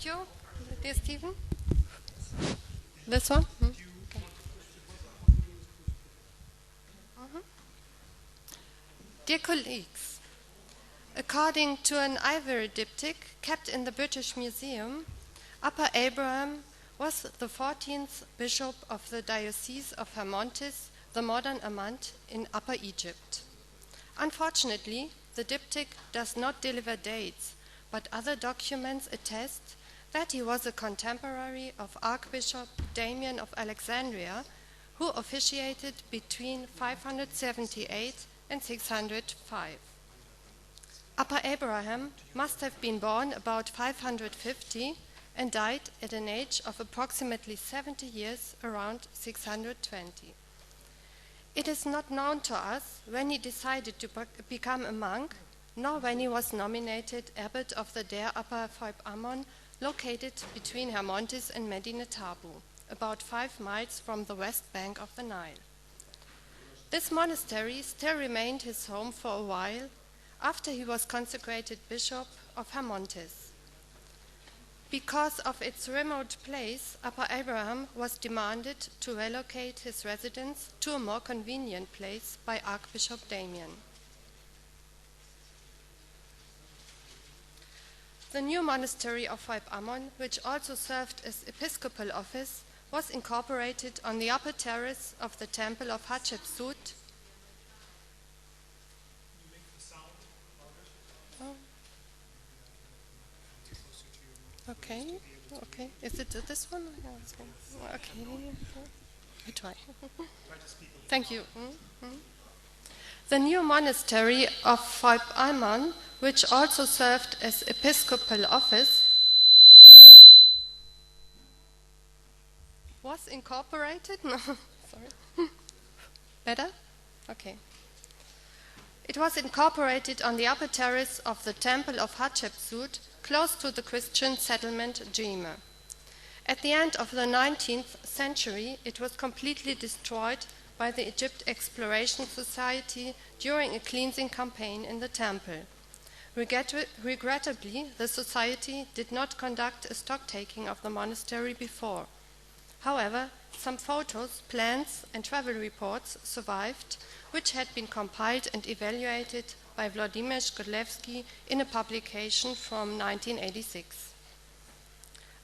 you, dear Stephen. This one? Okay. Dear colleagues, according to an ivory diptych kept in the British Museum, Upper Abraham was the 14th bishop of the Diocese of Hiermonthis, the modern Amman in Upper Egypt. Unfortunately, the diptych does not deliver dates, but other documents attest that he was a contemporary of Archbishop Damian of Alexandria, who officiated between 578 and 605. Upper Abraham must have been born about 550 and died at an age of approximately 70 years around 620. It is not known to us when he decided to become a monk, nor when he was nominated abbot of the Der Upper Phoip Ammon, located between Hiermonthis and Medinet Tabu, about 5 miles from the west bank of the Nile. This monastery still remained his home for a while after he was consecrated bishop of Hiermonthis. Because of its remote place, Upper Abraham was demanded to relocate his residence to a more convenient place by Archbishop Damian. The new monastery of Phoip Ammon, which also served as episcopal office, was incorporated on the upper terrace of the temple of Hatshepsut. Oh. Okay, okay. Is it this one? Okay, I try. Thank you. The new monastery of Phoip Ammon, which also served as episcopal office, was incorporated. No, sorry. Better? Okay. It was incorporated on the upper terrace of the temple of Hatshepsut, close to the Christian settlement Jima. At the end of the 19th century, it was completely destroyed by the Egypt Exploration Society during a cleansing campaign in the temple. Regrettably, the society did not conduct a stock-taking of the monastery before. However, some photos, plans, and travel reports survived, which had been compiled and evaluated by Władimir Szkodlewski in a publication from 1986.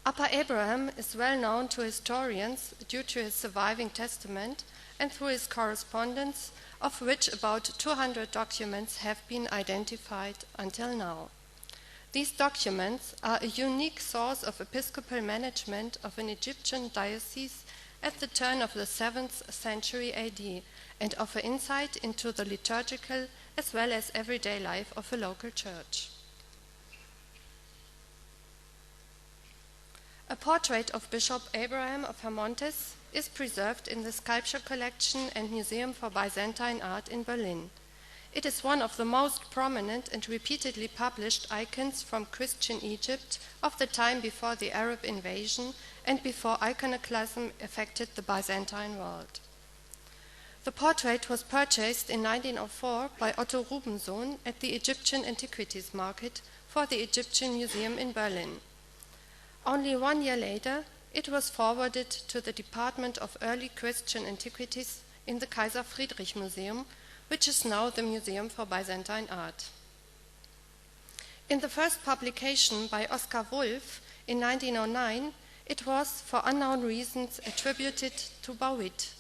Upper Abraham is well known to historians due to his surviving testament and through his correspondence, of which about 200 documents have been identified until now. These documents are a unique source of episcopal management of an Egyptian diocese at the turn of the 7th century AD and offer insight into the liturgical as well as everyday life of a local church. A portrait of Bishop Abraham of Hiermonthis is preserved in the Sculpture Collection and Museum for Byzantine Art in Berlin. It is one of the most prominent and repeatedly published icons from Christian Egypt of the time before the Arab invasion and before iconoclasm affected the Byzantine world. The portrait was purchased in 1904 by Otto Rubensohn at the Egyptian Antiquities Market for the Egyptian Museum in Berlin. Only 1 year later, it was forwarded to the Department of Early Christian Antiquities in the Kaiser Friedrich Museum, which is now the Museum for Byzantine Art. In the first publication by Oskar Wulff in 1909, it was, for unknown reasons, attributed to Bauwit.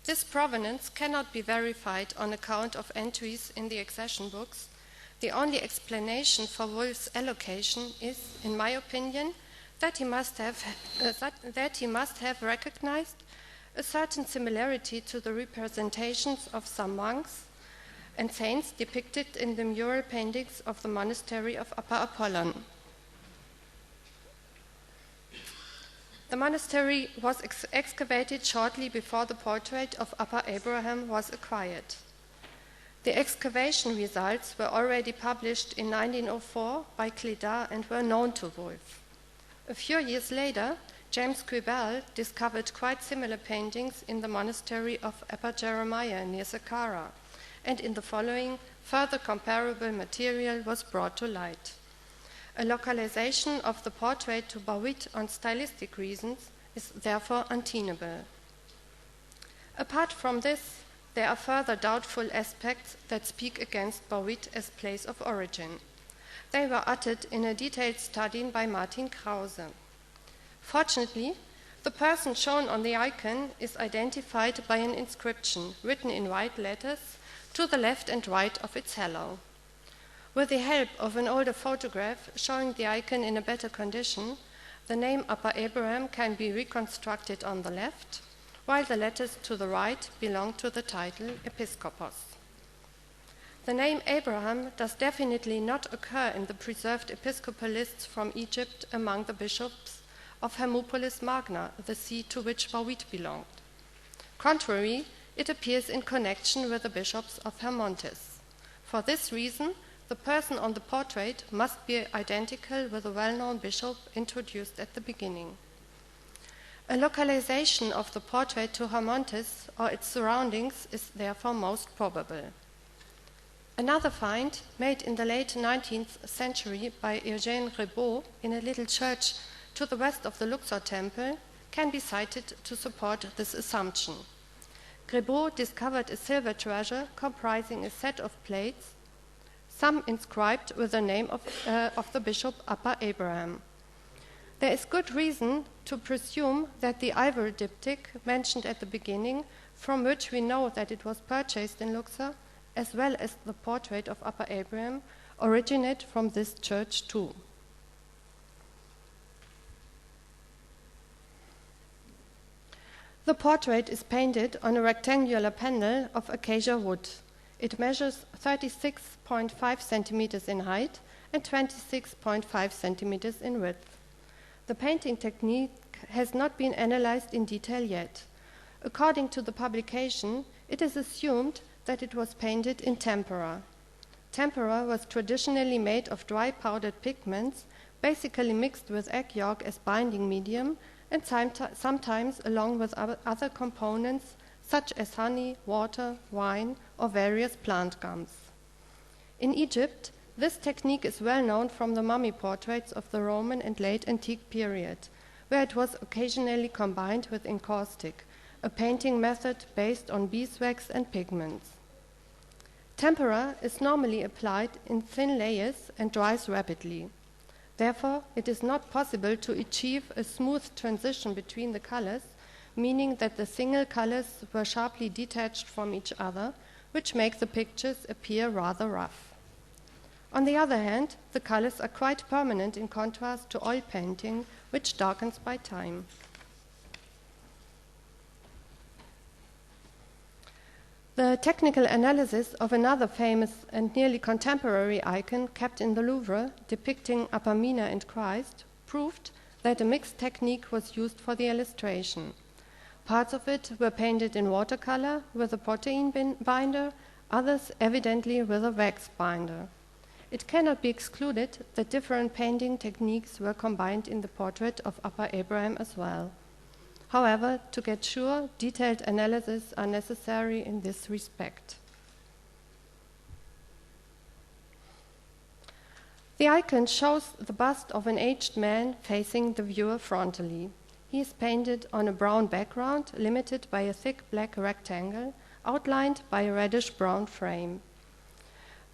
This provenance cannot be verified on account of entries in the accession books. The only explanation for Wulff's allocation is, in my opinion, that he must have recognized a certain similarity to the representations of some monks and saints depicted in the mural paintings of the monastery of Upper Apollon. The monastery was excavated shortly before the portrait of Upper Abraham was acquired. The excavation results were already published in 1904 by Clédat and were known to Wulff. A few years later, James Quibell discovered quite similar paintings in the monastery of Upper Jeremiah near Saqqara, and in the following, further comparable material was brought to light. A localization of the portrait to Bawit on stylistic reasons is therefore untenable. Apart from this, there are further doubtful aspects that speak against Bawit as place of origin. They were uttered in a detailed study by Martin Krause. Fortunately, the person shown on the icon is identified by an inscription written in white letters to the left and right of its halo. With the help of an older photograph showing the icon in a better condition, the name Upper Abraham can be reconstructed on the left, while the letters to the right belong to the title Episkopos. The name Abraham does definitely not occur in the preserved episcopal lists from Egypt among the bishops of Hermopolis Magna, the see to which Bawit belonged. Contrary, it appears in connection with the bishops of Hiermonthis. For this reason, the person on the portrait must be identical with the well-known bishop introduced at the beginning. A localization of the portrait to Hiermonthis or its surroundings is therefore most probable. Another find, made in the late 19th century by Eugène Rebaud in a little church to the west of the Luxor temple, can be cited to support this assumption. Rebaud discovered a silver treasure comprising a set of plates, some inscribed with the name of the bishop Upper Abraham. There is good reason to presume that the ivory diptych mentioned at the beginning, from which we know that it was purchased in Luxor, as well as the portrait of Upper Abraham, originate from this church too. The portrait is painted on a rectangular panel of acacia wood. It measures 36.5 centimeters in height and 26.5 centimeters in width. The painting technique has not been analyzed in detail yet. According to the publication, it is assumed that it was painted in tempera. Tempera was traditionally made of dry powdered pigments, basically mixed with egg yolk as binding medium, and sometimes along with other components such as honey, water, wine, or various plant gums. In Egypt, this technique is well known from the mummy portraits of the Roman and late antique period, where it was occasionally combined with encaustic, a painting method based on beeswax and pigments. Tempera is normally applied in thin layers and dries rapidly. Therefore, it is not possible to achieve a smooth transition between the colors, meaning that the single colors were sharply detached from each other, which makes the pictures appear rather rough. On the other hand, the colors are quite permanent in contrast to oil painting, which darkens by time. The technical analysis of another famous and nearly contemporary icon kept in the Louvre, depicting Upper Mina and Christ, proved that a mixed technique was used for the illustration. Parts of it were painted in watercolor with a protein binder, others evidently with a wax binder. It cannot be excluded that different painting techniques were combined in the portrait of Upper Abraham as well. However, to get sure, detailed analyses are necessary in this respect. The icon shows the bust of an aged man facing the viewer frontally. He is painted on a brown background, limited by a thick black rectangle, outlined by a reddish-brown frame.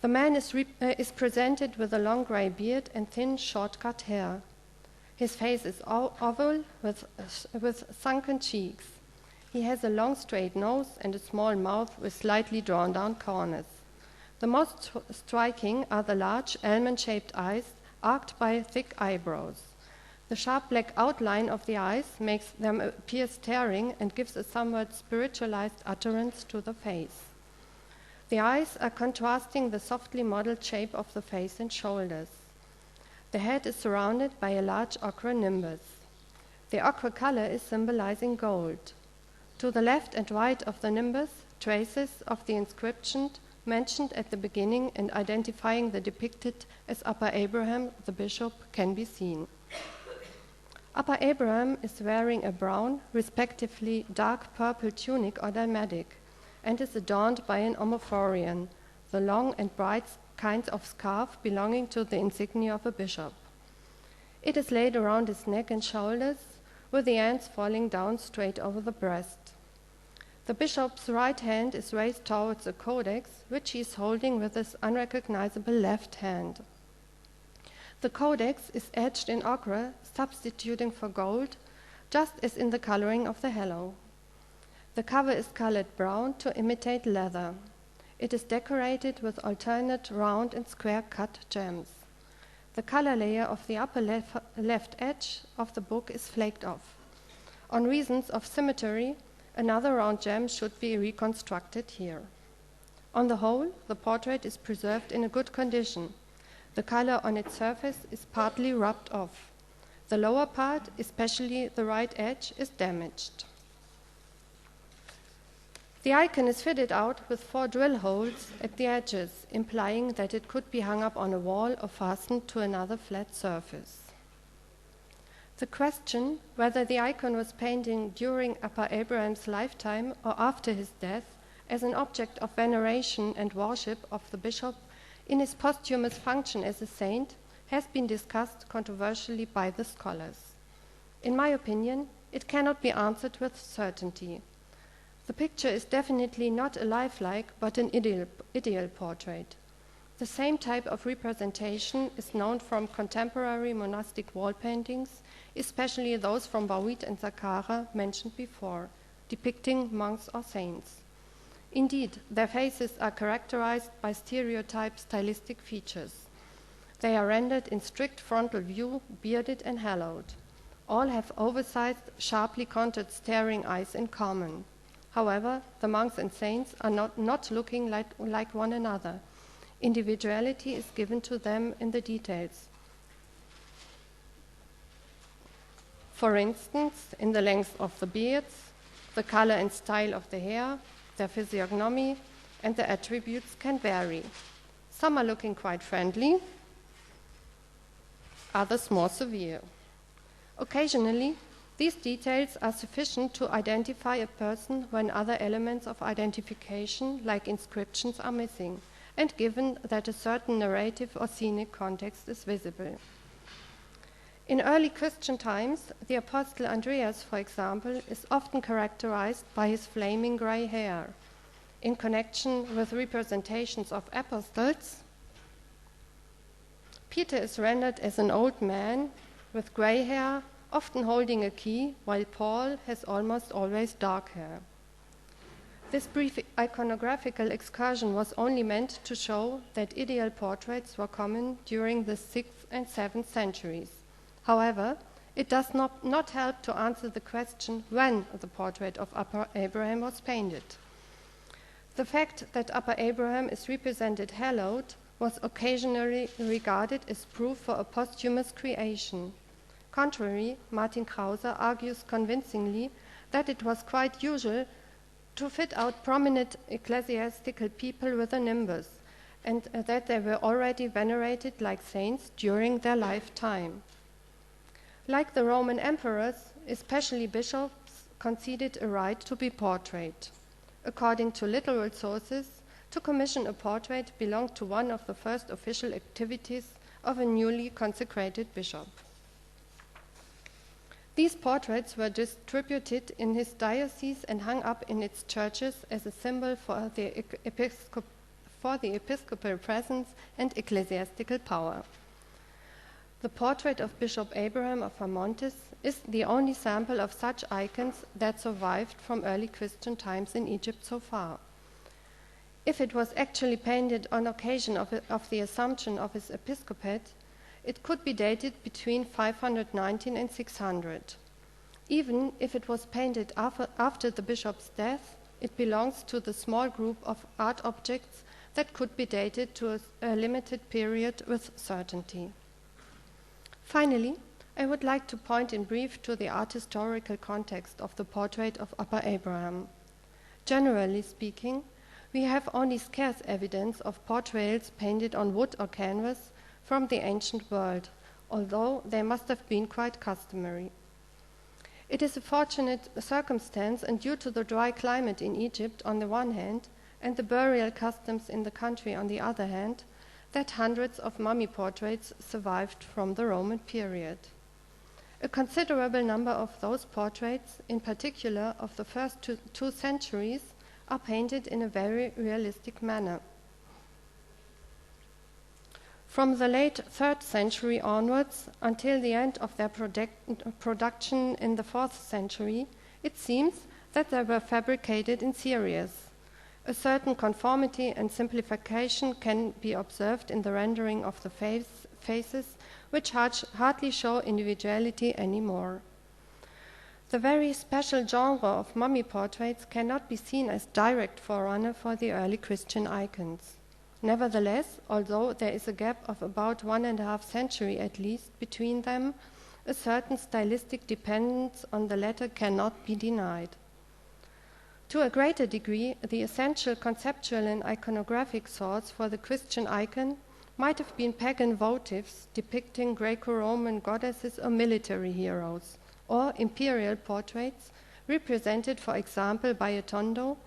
The man is presented with a long grey beard and thin, short-cut hair. His face is oval with sunken cheeks. He has a long straight nose and a small mouth with slightly drawn down corners. The most striking are the large almond-shaped eyes arched by thick eyebrows. The sharp black outline of the eyes makes them appear staring and gives a somewhat spiritualized utterance to the face. The eyes are contrasting the softly modeled shape of the face and shoulders. The head is surrounded by a large ochre nimbus. The ochre color is symbolizing gold. To the left and right of the nimbus, traces of the inscription mentioned at the beginning and identifying the depicted as Upper Abraham, the bishop, can be seen. Upper Abraham is wearing a brown, respectively dark purple tunic or dalmatic, and is adorned by an omophorion, the long and bright kinds of scarf belonging to the insignia of a bishop. It is laid around his neck and shoulders, with the ends falling down straight over the breast. The bishop's right hand is raised towards a codex, which he is holding with his unrecognizable left hand. The codex is etched in ochre, substituting for gold, just as in the coloring of the halo. The cover is colored brown to imitate leather. It is decorated with alternate round and square cut gems. The color layer of the upper left edge of the book is flaked off. On reasons of symmetry, another round gem should be reconstructed here. On the whole, the portrait is preserved in a good condition. The color on its surface is partly rubbed off. The lower part, especially the right edge, is damaged. The icon is fitted out with 4 drill holes at the edges, implying that it could be hung up on a wall or fastened to another flat surface. The question whether the icon was painted during Upper Abraham's lifetime or after his death as an object of veneration and worship of the bishop in his posthumous function as a saint has been discussed controversially by the scholars. In my opinion, it cannot be answered with certainty. The picture is definitely not a lifelike but an ideal portrait. The same type of representation is known from contemporary monastic wall paintings, especially those from Bauit and Saqqara mentioned before, depicting monks or saints. Indeed, their faces are characterized by stereotype stylistic features. They are rendered in strict frontal view, bearded and hallowed. All have oversized, sharply contoured staring eyes in common. However, the monks and saints are not looking like one another. Individuality is given to them in the details. For instance, in the length of the beards, the color and style of the hair, their physiognomy, and their attributes can vary. Some are looking quite friendly, others more severe. Occasionally, these details are sufficient to identify a person when other elements of identification, like inscriptions, are missing, and given that a certain narrative or scenic context is visible. In early Christian times, the Apostle Andreas, for example, is often characterized by his flaming gray hair. In connection with representations of apostles, Peter is rendered as an old man with gray hair, often holding a key, while Paul has almost always dark hair. This brief iconographical excursion was only meant to show that ideal portraits were common during the 6th and 7th centuries. However, it does not help to answer the question when the portrait of Upper Abraham was painted. The fact that Upper Abraham is represented hallowed was occasionally regarded as proof for a posthumous creation. Contrary, Martin Krause argues convincingly that it was quite usual to fit out prominent ecclesiastical people with a nimbus, and that they were already venerated like saints during their lifetime. Like the Roman emperors, especially bishops conceded a right to be portrayed. According to literal sources, to commission a portrait belonged to one of the first official activities of a newly consecrated bishop. These portraits were distributed in his diocese and hung up in its churches as a symbol for the episcopal presence and ecclesiastical power. The portrait of Bishop Abraham of Hiermonthis is the only sample of such icons that survived from early Christian times in Egypt so far. If it was actually painted on occasion of the assumption of his episcopate, it could be dated between 519 and 600. Even if it was painted after the bishop's death, it belongs to the small group of art objects that could be dated to a limited period with certainty. Finally, I would like to point in brief to the art historical context of the portrait of Upper Abraham. Generally speaking, we have only scarce evidence of portraits painted on wood or canvas from the ancient world, although they must have been quite customary. It is a fortunate circumstance, and due to the dry climate in Egypt on the one hand and the burial customs in the country on the other hand, that hundreds of mummy portraits survived from the Roman period. A considerable number of those portraits, in particular of the first two centuries, are painted in a very realistic manner. From the late 3rd century onwards, until the end of their production in the 4th century, it seems that they were fabricated in series. A certain conformity and simplification can be observed in the rendering of the faces, which hardly show individuality anymore. The very special genre of mummy portraits cannot be seen as direct forerunner for the early Christian icons. Nevertheless, although there is a gap of about 1.5 centuries at least between them, a certain stylistic dependence on the latter cannot be denied. To a greater degree, the essential conceptual and iconographic source for the Christian icon might have been pagan votives depicting Greco-Roman goddesses or military heroes, or imperial portraits represented, for example, by a tondo,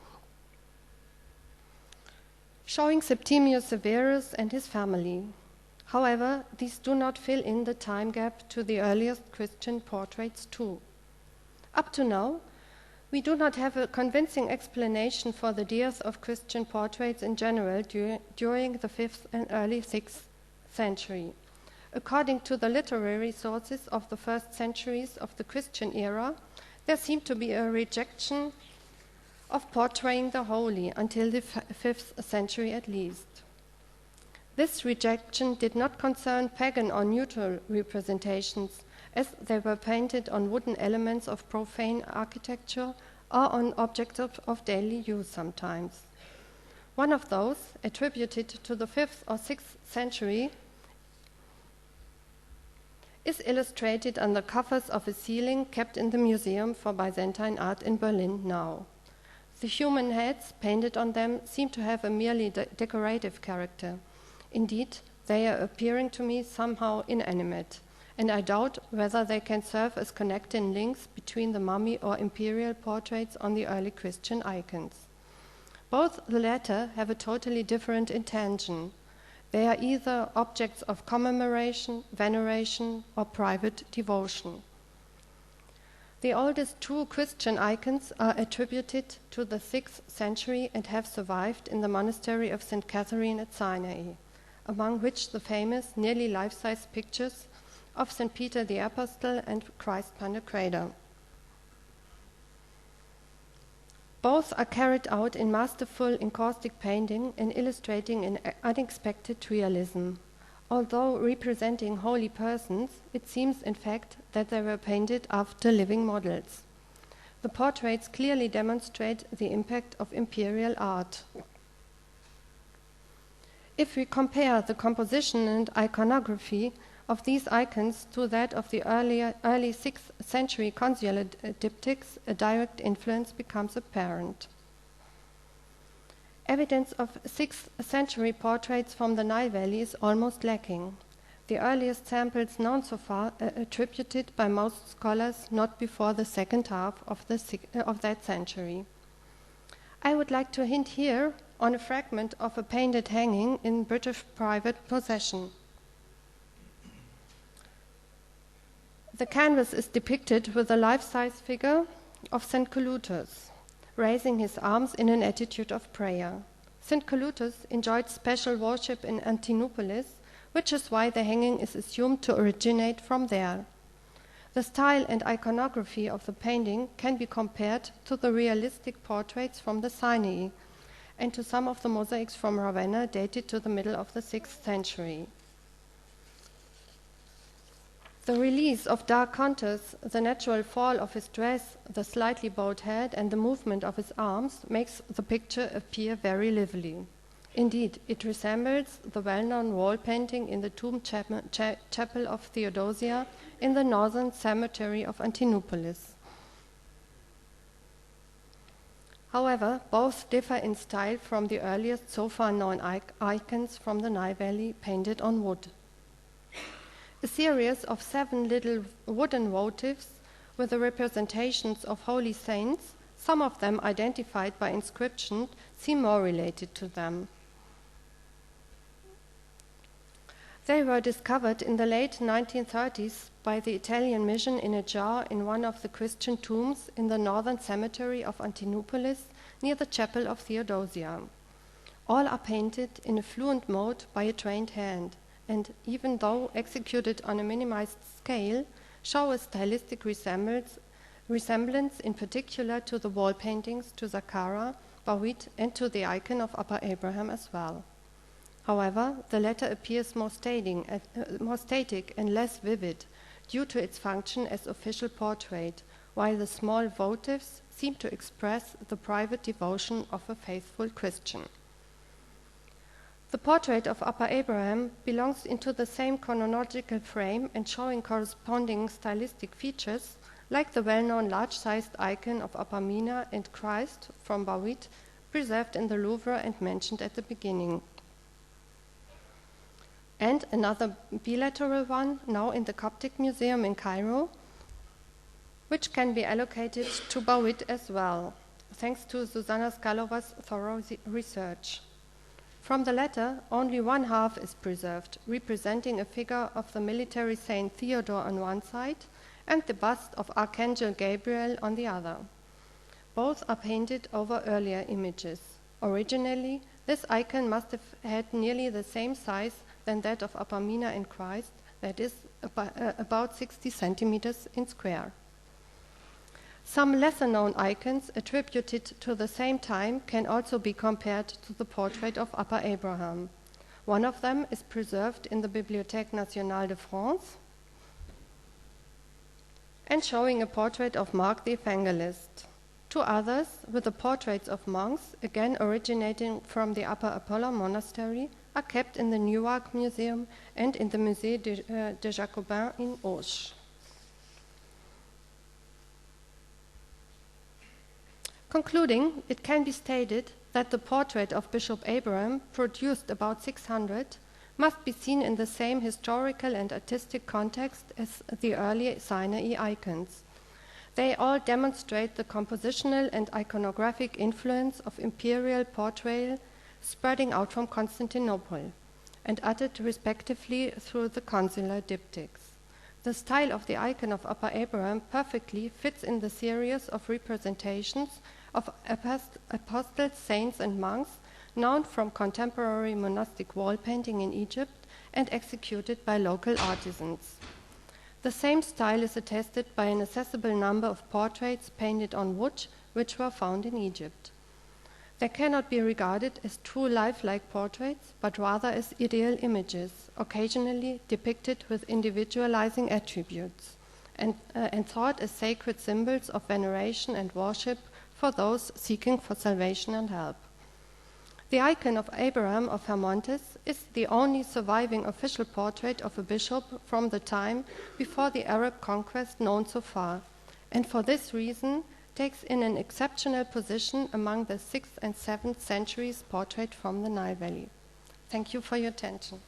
showing Septimius Severus and his family. However, these do not fill in the time gap to the earliest Christian portraits too. Up to now, we do not have a convincing explanation for the dearth of Christian portraits in general during the 5th and early 6th century. According to the literary sources of the first centuries of the Christian era, there seemed to be a rejection of portraying the holy until the 5th century at least. This rejection did not concern pagan or neutral representations, as they were painted on wooden elements of profane architecture or on objects of daily use sometimes. One of those, attributed to the 5th or 6th century, is illustrated on the covers of a ceiling kept in the Museum for Byzantine Art in Berlin now. The human heads painted on them seem to have a merely decorative character. Indeed, they are appearing to me somehow inanimate, and I doubt whether they can serve as connecting links between the mummy or imperial portraits on the early Christian icons. Both the latter have a totally different intention. They are either objects of commemoration, veneration, or private devotion. The oldest two Christian icons are attributed to the 6th century and have survived in the monastery of St. Catherine at Sinai, among which the famous, nearly life-size pictures of St. Peter the Apostle and Christ Pantocrator. Both are carried out in masterful encaustic painting and illustrating an unexpected realism. Although representing holy persons, it seems in fact that they were painted after living models. The portraits clearly demonstrate the impact of imperial art. If we compare the composition and iconography of these icons to that of the early 6th century consular diptychs, a direct influence becomes apparent. Evidence of 6th century portraits from the Nile Valley is almost lacking. The earliest samples known so far are attributed by most scholars not before the second half of that century. I would like to hint here on a fragment of a painted hanging in British private possession. The canvas is depicted with a life-size figure of St. Colutus, raising his arms in an attitude of prayer. St. Colutus enjoyed special worship in Antinopolis, which is why the hanging is assumed to originate from there. The style and iconography of the painting can be compared to the realistic portraits from the Sinai and to some of the mosaics from Ravenna dated to the middle of the 6th century. The release of dark contours, the natural fall of his dress, the slightly bowed head, and the movement of his arms makes the picture appear very lively. Indeed, it resembles the well-known wall painting in the tomb chapel of Theodosia in the northern cemetery of Antinopolis. However, both differ in style from the earliest so far known icons from the Nile Valley painted on wood. A series of 7 little wooden votives with the representations of holy saints, some of them identified by inscription, seem more related to them. They were discovered in the late 1930s by the Italian mission in a jar in one of the Christian tombs in the northern cemetery of Antinopolis near the chapel of Theodosia. All are painted in a fluent mode by a trained hand, and even though executed on a minimized scale, show a stylistic resemblance in particular to the wall paintings to Saqqara, Bawit, and to the icon of Upper Abraham as well. However, the latter appears more static and less vivid due to its function as official portrait, while the small votives seem to express the private devotion of a faithful Christian. The portrait of Upper Abraham belongs into the same chronological frame and showing corresponding stylistic features, like the well-known large-sized icon of Upper Mina and Christ from Bawit, preserved in the Louvre and mentioned at the beginning. And another bilateral one, now in the Coptic Museum in Cairo, which can be allocated to Bawit as well, thanks to Zuzana Skalova's thorough research. From the latter, only one half is preserved, representing a figure of the military saint Theodore on one side and the bust of Archangel Gabriel on the other. Both are painted over earlier images. Originally, this icon must have had nearly the same size than that of Upper Mina and Christ, that is, about 60 centimeters in square. Some lesser-known icons attributed to the same time can also be compared to the portrait of Upper Abraham. One of them is preserved in the Bibliothèque Nationale de France and showing a portrait of Mark the Evangelist. Two others, with the portraits of monks, again originating from the Upper Apollo Monastery, are kept in the Newark Museum and in the Musée des Jacobins in Auch. Concluding, it can be stated that the portrait of Bishop Abraham, produced about 600, must be seen in the same historical and artistic context as the early Sinai icons. They all demonstrate the compositional and iconographic influence of imperial portrayal spreading out from Constantinople and uttered respectively through the consular diptychs. The style of the icon of Upper Abraham perfectly fits in the series of representations of apostles, saints, and monks known from contemporary monastic wall painting in Egypt and executed by local artisans. The same style is attested by an accessible number of portraits painted on wood which were found in Egypt. They cannot be regarded as true lifelike portraits, but rather as ideal images, occasionally depicted with individualizing attributes, and thought as sacred symbols of veneration and worship for those seeking for salvation and help. The icon of Abraham of Hiermonthis is the only surviving official portrait of a bishop from the time before the Arab conquest known so far, and for this reason takes in an exceptional position among the 6th and 7th centuries portrait from the Nile Valley. Thank you for your attention.